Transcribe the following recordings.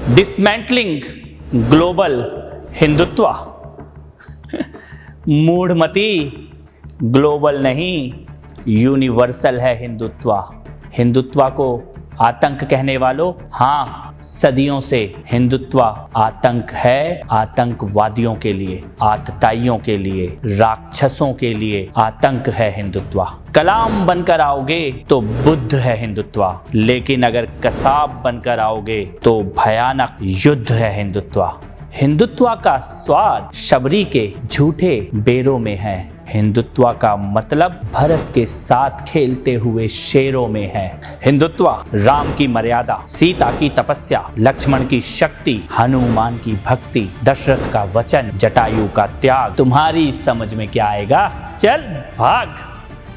Dismantling global Hindutva. मूढ़मती, global नहीं universal है हिंदुत्व। हिंदुत्व को आतंक कहने वालों, हाँ सदियों से हिंदुत्व आतंक है। आतंकवादियों के लिए, आतताइयों के लिए, राक्षसों के लिए आतंक है हिंदुत्व। कलाम बनकर आओगे तो बुद्ध है हिंदुत्व, लेकिन अगर कसाब बनकर आओगे तो भयानक युद्ध है हिंदुत्व। हिंदुत्व का स्वाद शबरी के झूठे बेरों में है। हिंदुत्व का मतलब भरत के साथ खेलते हुए शेरों में है। हिंदुत्व राम की मर्यादा, सीता की तपस्या, लक्ष्मण की शक्ति, हनुमान की भक्ति, दशरथ का वचन, जटायु का त्याग। तुम्हारी समझ में क्या आएगा? चल भाग।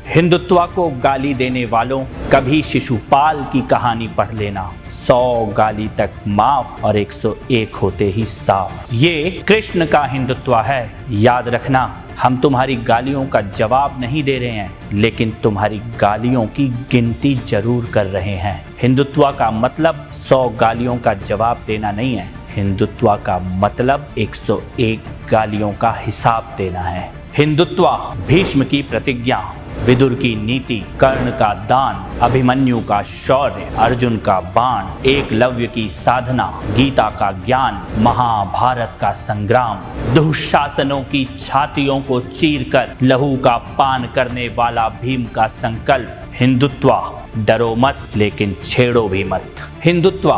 हिंदुत्व को गाली देने वालों, कभी शिशुपाल की कहानी पढ़ लेना। 100 गाली तक माफ और 101 होते ही साफ। ये कृष्ण का हिंदुत्व है। याद रखना, हम तुम्हारी गालियों का जवाब नहीं दे रहे हैं, लेकिन तुम्हारी गालियों की गिनती जरूर कर रहे हैं। हिंदुत्व का मतलब 100 गालियों का जवाब देना नहीं है। हिंदुत्व का मतलब 101 गालियों का हिसाब देना है। हिंदुत्व भीष्म की प्रतिज्ञा, विदुर की नीति, कर्ण का दान, अभिमन्यु का शौर्य, अर्जुन का बाण, एकलव्य की साधना, गीता का ज्ञान, महाभारत का संग्राम, दुःशासनों की छातियों को चीरकर लहू का पान करने वाला भीम का संकल्प। हिंदुत्व डरो मत लेकिन छेड़ो भी मत। हिंदुत्व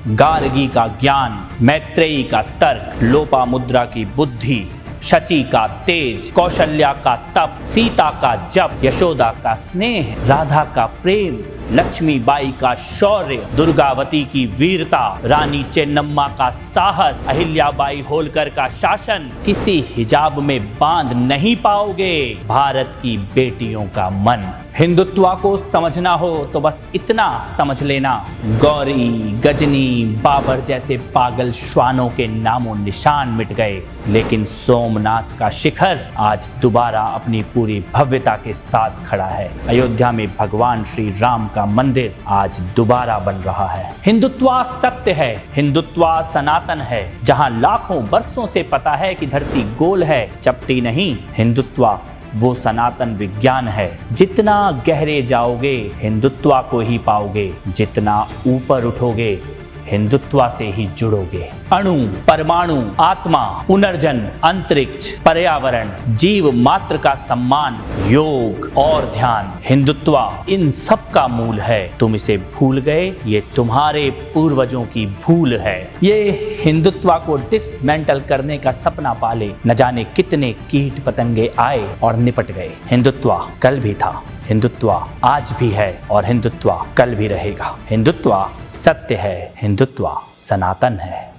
गार्गी का ज्ञान, मैत्रेयी का तर्क, लोपामुद्रा की बुद्धि, शची का तेज, कौशल्या का तप, सीता का जप, यशोदा का स्नेह, राधा का प्रेम, लक्ष्मीबाई का शौर्य, दुर्गावती की वीरता, रानी चेन्नम्मा का साहस, अहिल्याबाई होलकर का शासन। किसी हिजाब में बांध नहीं पाओगे भारत की बेटियों का मन। हिंदुत्व को समझना हो तो बस इतना समझ लेना, गौरी, गजनी, बाबर जैसे पागल श्वानों के नामों निशान मिट गए, लेकिन सोमनाथ का शिखर आज दोबारा अपनी पूरी भव्यता के साथ खड़ा है। अयोध्या में भगवान श्री राम का मंदिर आज दोबारा बन रहा है। हिंदुत्व सत्य है, हिंदुत्व सनातन है। जहां लाखों वर्षों से पता है कि धरती गोल है, चपटी नहीं। हिंदुत्व वो सनातन विज्ञान है। जितना गहरे जाओगे हिंदुत्व को ही पाओगे, जितना ऊपर उठोगे हिंदुत्व से ही जुड़ोगे। अणु, परमाणु, आत्मा, पुनर्जन्म, अंतरिक्ष, पर्यावरण, जीव मात्र का सम्मान, योग और ध्यान, हिंदुत्व इन सब का मूल है। तुम इसे भूल गए, ये तुम्हारे पूर्वजों की भूल है। ये हिंदुत्व को डिसमेंटल करने का सपना पाले न जाने कितने कीट पतंगे आए और निपट गए। हिंदुत्व कल भी था, हिंदुत्व आज भी है और हिंदुत्व कल भी रहेगा। हिंदुत्व सत्य है, हिंदुत्व सनातन है।